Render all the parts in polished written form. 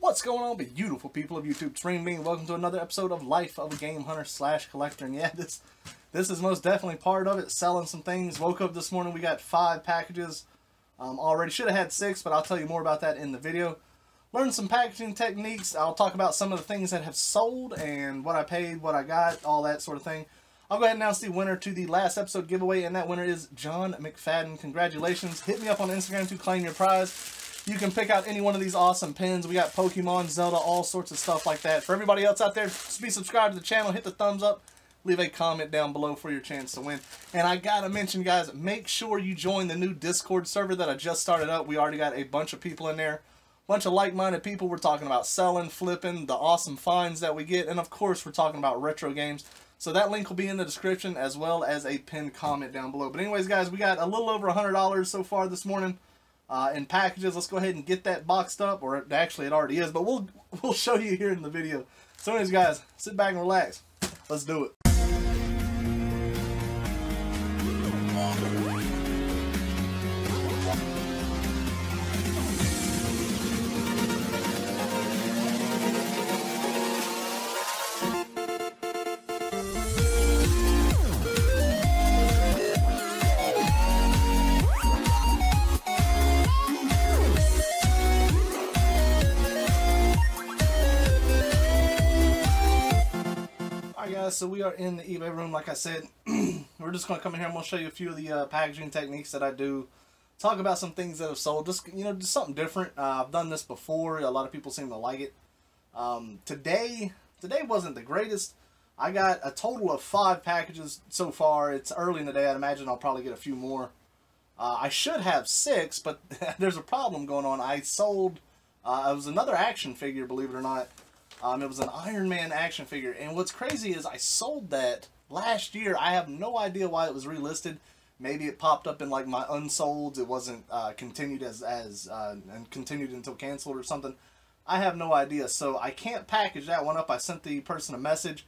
What's going on, beautiful people of YouTube? It's Renebean. Welcome to another episode of Life of a Game Hunter / Collector. And yeah, this is most definitely part of it. Selling some things. Woke up this morning, we got 5 packages already. Should have had 6, but I'll tell you more about that in the video. Learned some packaging techniques. I'll talk about some of the things that have sold and what I paid, what I got, all that sort of thing. I'll go ahead and announce the winner to the last episode giveaway, and that winner is John McFadden. Congratulations. Hit me up on Instagram to claim your prize. You can pick out any one of these awesome pins. We got Pokemon, Zelda, all sorts of stuff like that. For everybody else out there, just be subscribed to the channel, hit the thumbs up, leave a comment down below for your chance to win. And I gotta mention, guys, make sure you join the new Discord server that I just started up. We already got a bunch of people in there. Bunch of like-minded people. We're talking about selling, flipping, the awesome finds that we get, and of course we're talking about retro games. So that link will be in the description as well as a pinned comment down below. But anyways, guys, we got a little over $100 so far this morning in packages. Let's go ahead and get that boxed up, or actually it already is, but we'll show you here in the video. So anyways, guys, sit back and relax. Let's do it. So we are in the eBay room, like I said. We're just going to come in here. I'm going to show you a few of the packaging techniques that I do. Talk about some things that have sold. Just, you know, just something different. I've done this before. A lot of people seem to like it. Today wasn't the greatest. I got a total of 5 packages so far. It's early in the day. I'd imagine I'll probably get a few more. I should have 6, but there's a problem going on. I sold, it was another action figure, believe it or not. It was an Iron Man action figure, and what's crazy is I sold that last year. I have no idea why it was relisted. Maybe it popped up in like my unsolds. It wasn't continued and continued until canceled or something. I have no idea, so I can't package that one up. I sent the person a message,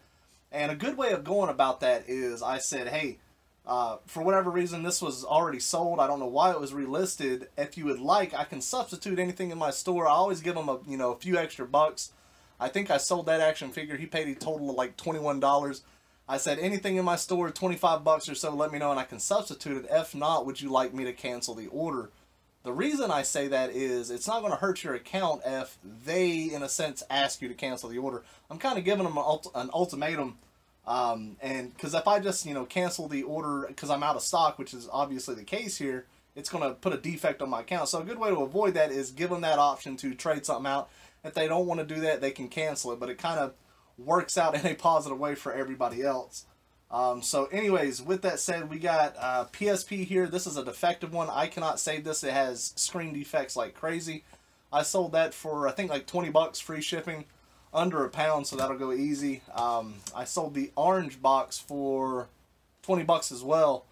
and a good way of going about that is I said, hey, for whatever reason this was already sold. I don't know why it was relisted. If you would like, I can substitute anything in my store. I always give them a few extra bucks. I think I sold that action figure. He paid a total of like $21. I said, anything in my store, 25 bucks or so, let me know and I can substitute it. If not, would you like me to cancel the order? The reason I say that is it's not going to hurt your account if they, in a sense, ask you to cancel the order. I'm kind of giving them an ultimatum. And because if I just, cancel the order because I'm out of stock, which is obviously the case here, it's going to put a defect on my account. So a good way to avoid that is give them that option to trade something out. If they don't want to do that, they can cancel it, but it kind of works out in a positive way for everybody else. So anyways, with that said, we got PSP here. This is a defective one. I cannot save this. It has screen defects like crazy. I sold that for, I think, like 20 bucks free shipping, under a pound, so that'll go easy. I sold the orange box for 20 bucks as well,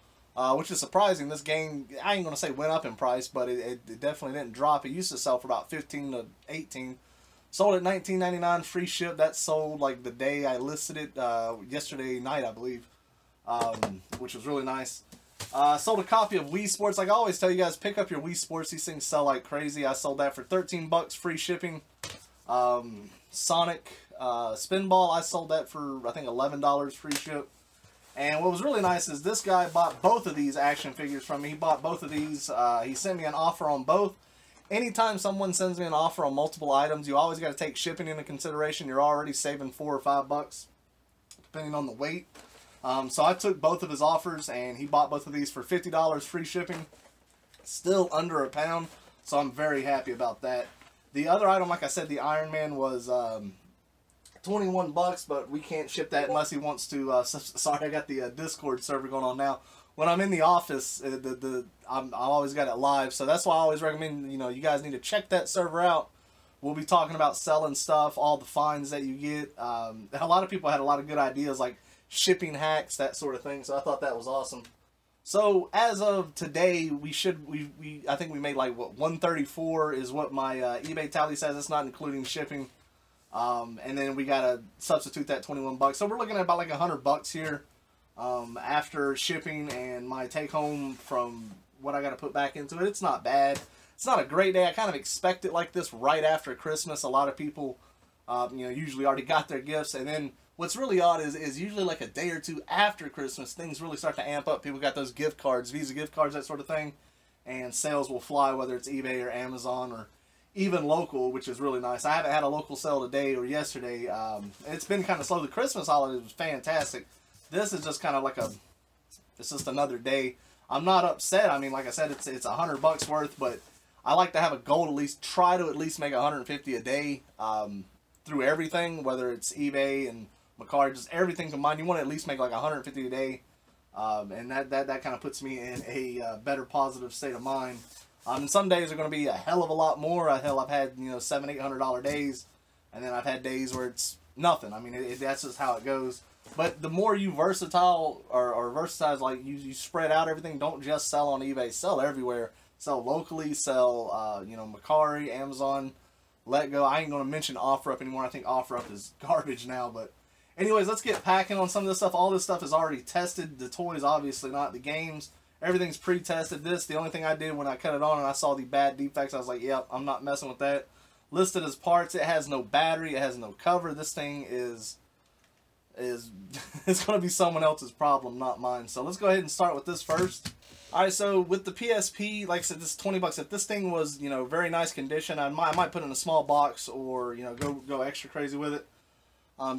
which is surprising. This game, I ain't going to say went up in price, but it definitely didn't drop. It used to sell for about 15 to 18. Sold at $19.99 free ship. That sold like the day I listed it, yesterday night, I believe, which was really nice. Sold a copy of Wii Sports. Like I always tell you guys, pick up your Wii Sports. These things sell like crazy. I sold that for 13 bucks free shipping. Sonic Spinball, I sold that for I think $11 free ship. And what was really nice is this guy bought both of these action figures from me. He bought both of these. He sent me an offer on both. Anytime someone sends me an offer on multiple items, you always got to take shipping into consideration. You're already saving $4 or $5, depending on the weight. So I took both of his offers, and he bought both of these for $50 free shipping. Still under a pound, so I'm very happy about that. The other item, like I said, the Iron Man was 21 bucks, but we can't ship that unless he wants to. Sorry, I got the Discord server going on now. When I'm in the office, I always got it live, so that's why I always recommend, you guys need to check that server out. We'll be talking about selling stuff, all the finds that you get. A lot of people had a lot of good ideas, like shipping hacks, that sort of thing, so I thought that was awesome. So as of today, I think we made like, what, 134 is what my eBay tally says. It's not including shipping. And then we got to substitute that 21 bucks. So we're looking at about like 100 bucks here. After shipping and my take home from what I got to put back into it, it's not bad. It's not a great day. I kind of expect it like this right after Christmas. A lot of people, you know, usually already got their gifts. And then what's really odd is usually like a day or two after Christmas, things really start to amp up. People got those gift cards, Visa gift cards, that sort of thing. And sales will fly, whether it's eBay or Amazon or even local, which is really nice. I haven't had a local sale today or yesterday. It's been kind of slow. The Christmas holiday was fantastic. This is just kind of like it's just another day. I'm not upset. I mean, like I said, it's $100 worth, but I like to have a goal to at least try to at least make 150 a day through everything, whether it's eBay and Macari, just everything combined. You want to at least make like 150 a day, and that kind of puts me in a better positive state of mind. And some days are going to be a hell of a lot more. Hell, I've had, you know, $700-800 days, and then I've had days where it's nothing. I mean, that's just how it goes. But the more you versatile or versatile, like you spread out everything. Don't just sell on eBay. Sell everywhere. Sell locally. Sell you know, Macari, Amazon, Let Go. I ain't gonna mention OfferUp anymore. I think OfferUp is garbage now. But anyways, let's get packing on some of this stuff. All this stuff is already tested. The toys, obviously not. The games, everything's pre-tested. This, the only thing I did when I cut it on and I saw the bad defects, I was like, yep, I'm not messing with that. Listed as parts. It has no battery. It has no cover. This thing is it's going to be someone else's problem, not mine. So let's go ahead and start with this first. Alright, so with the PSP, like I said, this is $20. If this thing was, you know, very nice condition, I might put it in a small box or, you know, go extra crazy with it.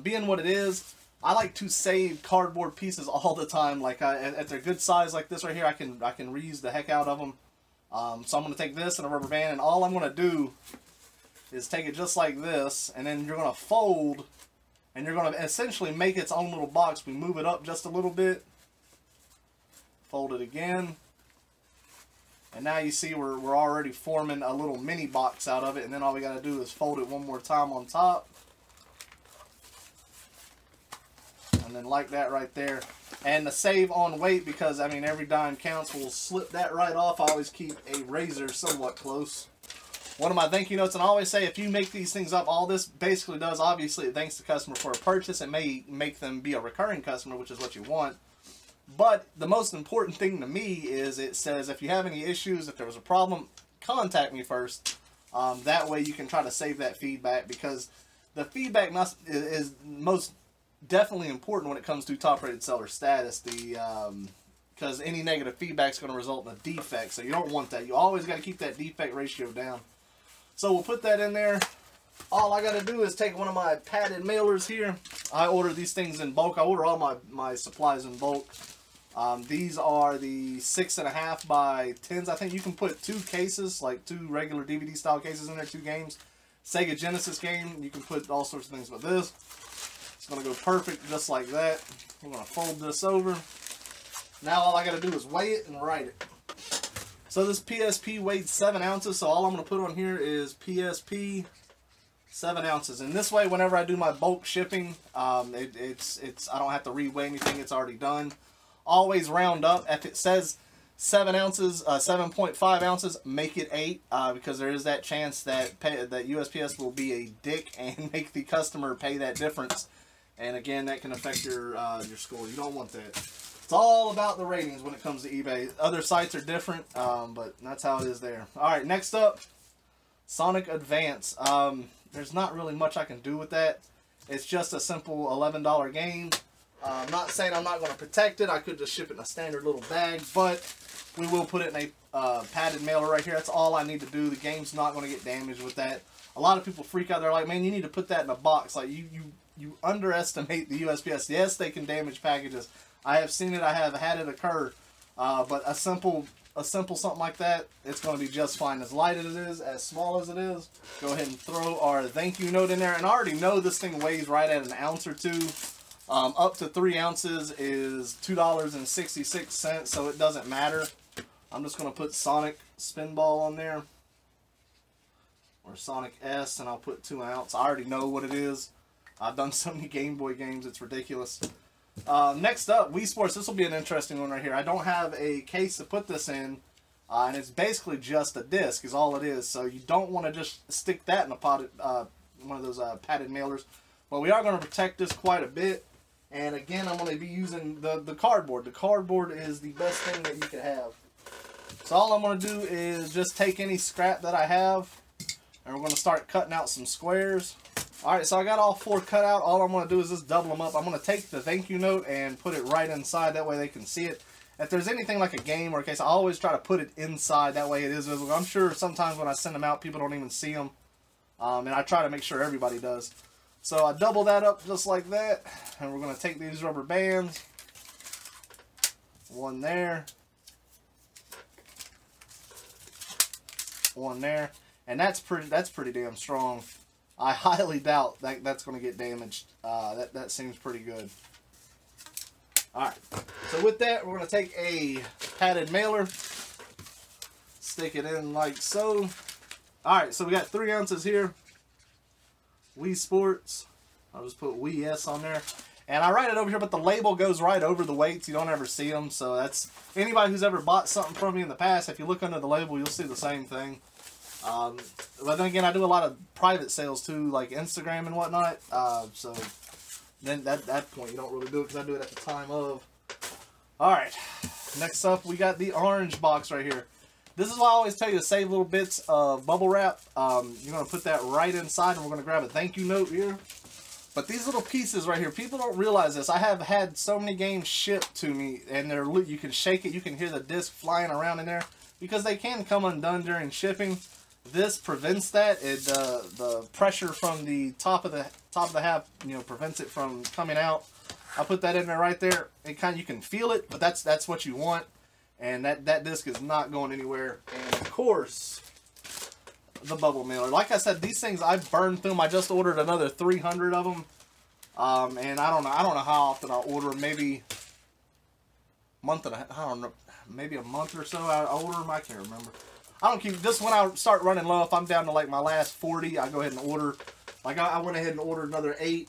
Being what it is, I like to save cardboard pieces all the time. Like at their good size like this right here, I can reuse the heck out of them. So I'm going to take this and a rubber band, and all I'm going to do is take it just like this, and then you're going to fold. And you're going to essentially make its own little box. We move it up just a little bit. Fold it again. And now you see we're already forming a little mini box out of it. And then all we got to do is fold it one more time on top. And then like that right there. And to save on weight, because, I mean, every dime counts, we'll slip that right off. I always keep a razor somewhat close. One of my thank you notes, and I always say, if you make these things up, all this basically does, obviously, it thanks the customer for a purchase. It may make them be a recurring customer, which is what you want. But the most important thing to me is it says, if you have any issues, if there was a problem, contact me first. That way you can try to save that feedback, because the feedback is most definitely important when it comes to top-rated seller status. Because any negative feedback is going to result in a defect, so you don't want that. You always got to keep that defect ratio down. So we'll put that in there. All I got to do is take one of my padded mailers here. I order these things in bulk. I order all my supplies in bulk. These are the 6.5 by 10s. I think you can put 2 cases, like 2 regular DVD style cases in there, 2 games. Sega Genesis game, you can put all sorts of things with this. It's going to go perfect just like that. I'm going to fold this over. Now all I got to do is weigh it and write it. So this PSP weighed 7 ounces, so all I'm going to put on here is PSP 7 ounces. And this way, whenever I do my bulk shipping, I don't have to re-weigh anything. It's already done. Always round up. If it says 7 ounces, 7.5 ounces, make it 8, because there is that chance that USPS will be a dick and make the customer pay that difference. And again, that can affect your score. You don't want that. It's all about the ratings when it comes to eBay. Other sites are different, but that's how it is there. Alright, next up, Sonic Advance. There's not really much I can do with that. It's just a simple $11 game. I'm not saying I'm not going to protect it. I could just ship it in a standard little bag, but we will put it in a padded mailer right here. That's all I need to do. The game's not going to get damaged with that. A lot of people freak out. They're like, man, you need to put that in a box. Like, you underestimate the USPS. Yes, they can damage packages. I have seen it. I have had it occur. But a simple something like that, it's going to be just fine. As light as it is, as small as it is, go ahead and throw our thank you note in there. And I already know this thing weighs right at an ounce or 2. Up to 3 ounces is $2.66, so it doesn't matter. I'm just going to put Sonic Spinball on there. Or Sonic S, and I'll put 2 ounce. I already know what it is. I've done so many Game Boy games, it's ridiculous. Next up, Wii Sports. This will be an interesting one right here. I don't have a case to put this in, and it's basically just a disc is all it is. So you don't want to just stick that in a potted, one of those padded mailers. But we are going to protect this quite a bit. And again, I'm going to be using the cardboard. The cardboard is the best thing that you can have. So all I'm going to do is just take any scrap that I have, and we're going to start cutting out some squares. Alright, so I got all 4 cut out. All I'm going to do is just double them up. I'm going to take the thank you note and put it right inside. That way they can see it. If there's anything like a game or a case, I always try to put it inside. That way it is visible. I'm sure sometimes when I send them out, people don't even see them. And I try to make sure everybody does. So I double that up just like that. And we're going to take these rubber bands. One there. One there. And that's pretty damn strong. I highly doubt that that's going to get damaged. That seems pretty good. Alright, so with that, we're going to take a padded mailer, stick it in like so. Alright, so we got 3 ounces here. Wii Sports. I'll just put Wii S on there. And I write it over here, but the label goes right over the weights. You don't ever see them. So that's, anybody who's ever bought something from me in the past, if you look under the label, you'll see the same thing. But then again, I do a lot of private sales too, like Instagram and whatnot. So then at that point, you don't really do it because I do it at the time of. Alright, next up, we got the orange box right here. This is why I always tell you to save little bits of bubble wrap. You're going to put that right inside, and we're going to grab a thank you note here. But these little pieces right here, people don't realize this. I have had so many games shipped to me, and you can shake it, you can hear the disc flying around in there, because they can come undone during shipping. This prevents that. The pressure from the top of the half, prevents it from coming out. I put that in there right there. It you can feel it, but that's what you want. And that disc is not going anywhere. And of course, the bubble mailer. Like I said, these things I burned through them. I just ordered another 300 of them. And I don't know how often I'll order them. Maybe a month and a half. I don't know. Maybe a month or so I order them. I can't remember. I don't keep, just when I start running low, if I'm down to like my last 40, I go ahead and order. Like I went ahead and ordered another 8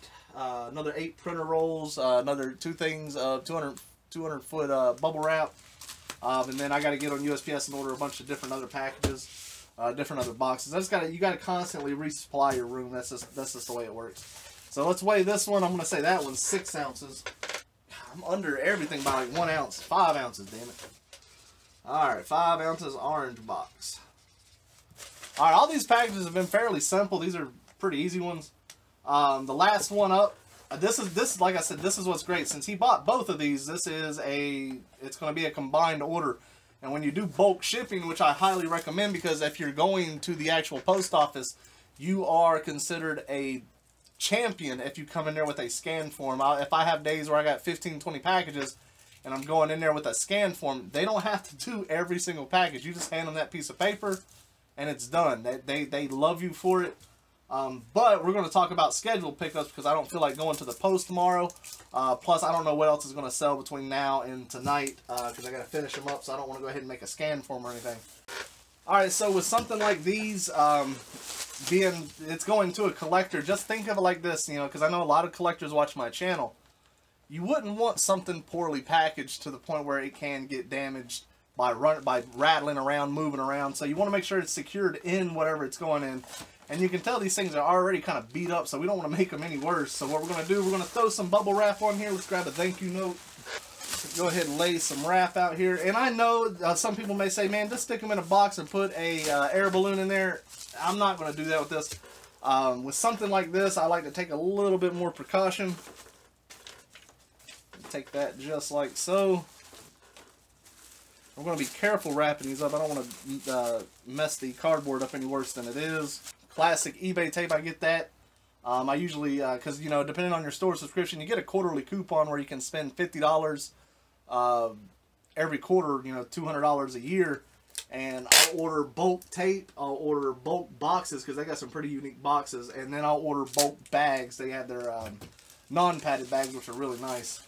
printer rolls, another 2 things, 200 foot bubble wrap. And then I got to get on USPS and order a bunch of different other packages, different other boxes. You got to constantly resupply your room. That's just the way it works. So let's weigh this one. I'm going to say that one's 6 ounces. I'm under everything by like 1 ounce, 5 ounces, damn it. Alright, 5 ounces orange box. Alright, all these packages have been fairly simple. These are pretty easy ones. The last one up, this like I said, this is what's great. Since he bought both of these, it's going to be a combined order. And when you do bulk shipping, which I highly recommend, because if you're going to the actual post office, you are considered a champion if you come in there with a scan form. If I have days where I got 15, 20 packages, and I'm going in there with a scan form, they don't have to do every single package. You just hand them that piece of paper, and it's done. They love you for it. But we're going to talk about scheduled pickups because I don't feel like going to the post tomorrow. Plus, I don't know what else is going to sell between now and tonight because I got to finish them up, so I don't want to go ahead and make a scan form or anything. Alright, so with something like these, it's going to a collector, just think of it like this, because I know a lot of collectors watch my channel. You wouldn't want something poorly packaged to the point where it can get damaged by rattling around, moving around. So you want to make sure it's secured in whatever it's going in. And you can tell these things are already kind of beat up, so we don't want to make them any worse. So what we're going to do, we're going to throw some bubble wrap on here. Let's grab a thank you note. Go ahead and lay some wrap out here. And I know some people may say, man, just stick them in a box and put a air balloon in there. I'm not going to do that with this. With something like this, I like to take a little bit more precaution. Take that just like so. I'm going to be careful wrapping these up. I don't want to mess the cardboard up any worse than it is. Classic eBay tape, I get that. I usually, because, depending on your store subscription, you get a quarterly coupon where you can spend $50 every quarter, $200 a year. And I'll order bulk tape, I'll order bulk boxes, because they got some pretty unique boxes. And then I'll order bulk bags. They have their non-padded bags, which are really nice.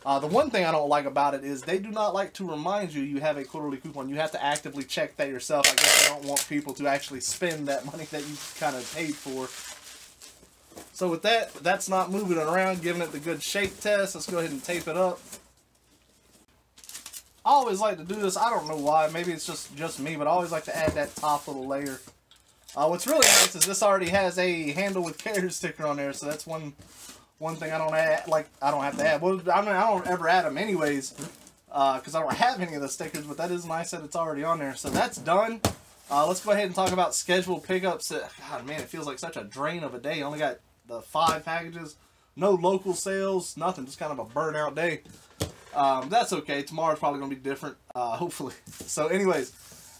The one thing I don't like about it is they do not like to remind you you have a quarterly coupon. You have to actively check that yourself. I guess I don't want people to actually spend that money that you kind of paid for. So with that, that's not moving it around, giving it the good shake test. Let's go ahead and tape it up. I always like to do this. I don't know why. Maybe it's just me, but I always like to add that top little layer. What's really nice is this already has a handle with care sticker on there, so that's one thing I don't add. Like, I don't have to add. Well, I mean, I don't ever add them anyways. because I don't have any of the stickers, but that is nice that it's already on there. So that's done. Let's go ahead and talk about scheduled pickups. God, man, it feels like such a drain of a day. I only got the 5 packages. No local sales, nothing. Just kind of a burnout day. That's okay. Tomorrow's probably going to be different, hopefully. So anyways,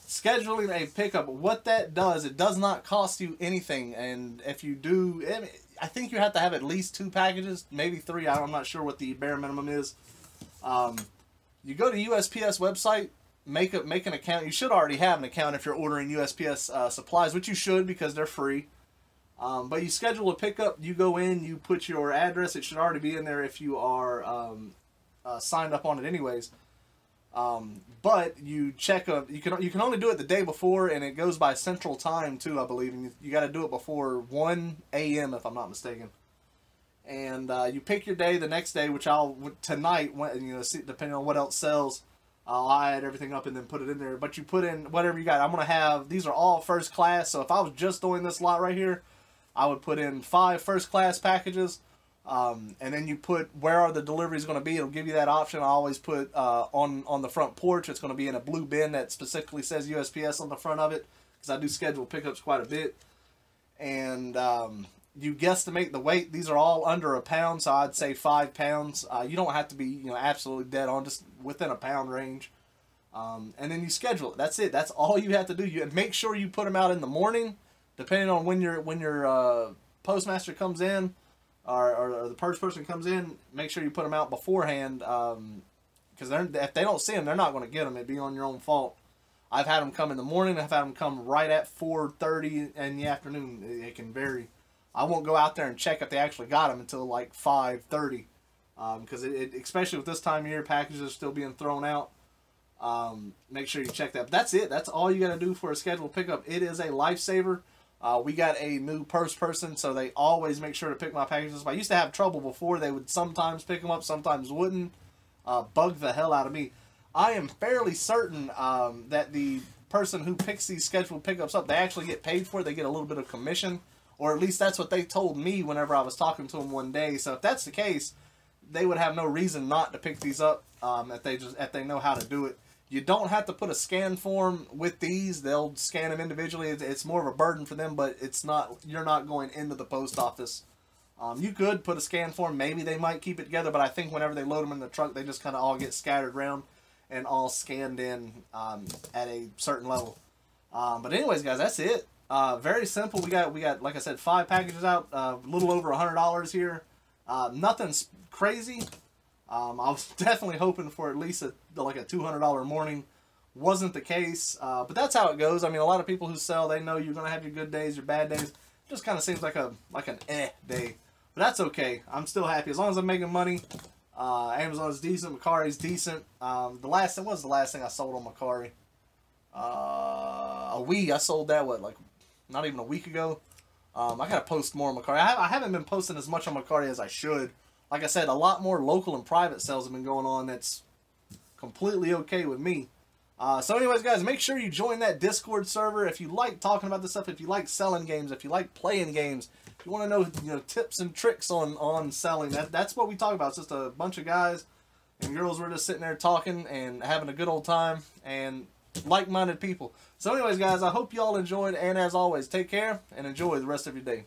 scheduling a pickup, what that does, it does not cost you anything. And if you do, I think you have to have at least 2 packages, maybe 3. I'm not sure what the bare minimum is. You go to USPS website, make an account. You should already have an account if you're ordering USPS supplies, which you should because they're free. But you schedule a pickup, you go in, you put your address. It should already be in there if you are signed up on it anyways. But you check you can only do it the day before, and it goes by Central Time too, I believe. And you got to do it before 1 a.m. if I'm not mistaken. And you pick your day the next day, which tonight, see, depending on what else sells, I'll add everything up and then put it in there. But you put in whatever you got. I'm gonna have, these are all first class. So if I was just doing this lot right here, I would put in 5 first class packages. And then you put where are the deliveries going to be. It'll give you that option. I always put on the front porch. It's going to be in a blue bin that specifically says USPS on the front of it, because I do schedule pickups quite a bit. And you guesstimate the weight. These are all under a pound, so I'd say 5 pounds. You don't have to be absolutely dead on, just within a pound range. And then you schedule it. That's it. That's all you have to do. You make sure you put them out in the morning, depending on when your postmaster comes in. Or the purge person comes in, make sure you put them out beforehand, because if they don't see them, they're not going to get them. It'd be on your own fault. I've had them come in the morning. I've had them come right at 4:30 in the afternoon. It can vary. I won't go out there and check if they actually got them until like 5:30, because especially with this time of year, packages are still being thrown out. Make sure you check that. But that's it. That's all you got to do for a scheduled pickup. It is a lifesaver. We got a new purse person, so they always make sure to pick my packages up. I used to have trouble before. They would sometimes pick them up, sometimes wouldn't. Bug the hell out of me. I am fairly certain that the person who picks these scheduled pickups up, they actually get paid for it. They get a little bit of commission, or at least that's what they told me whenever I was talking to them one day. So if that's the case, they would have no reason not to pick these up if they know how to do it. You don't have to put a scan form with these. They'll scan them individually. It's more of a burden for them, but it's not. You're not going into the post office. You could put a scan form. Maybe they might keep it together, but I think whenever they load them in the truck, they just kind of all get scattered around and all scanned in at a certain level. But anyways, guys, that's it. Very simple. We got like I said, 5 packages out. A little over $100 here. Nothing's crazy. I was definitely hoping for at least like a $200 morning. Wasn't the case, but that's how it goes. I mean, a lot of people who sell, they know you're gonna have your good days, your bad days. It just kind of seems like an day, but that's okay. I'm still happy as long as I'm making money. Amazon's decent, Macari's decent. What was the last thing I sold on Macari? A Wii. I sold that like not even a week ago. I gotta post more on Macari. I haven't been posting as much on Macari as I should. Like I said, a lot more local and private sales have been going on. That's completely okay with me. So anyways, guys, make sure you join that Discord server if you like talking about this stuff, if you like selling games, if you like playing games, if you want to know tips and tricks on selling. That's what we talk about. It's just a bunch of guys and girls. We're just sitting there talking and having a good old time and like-minded people. So anyways, guys, I hope you all enjoyed, and as always, take care and enjoy the rest of your day.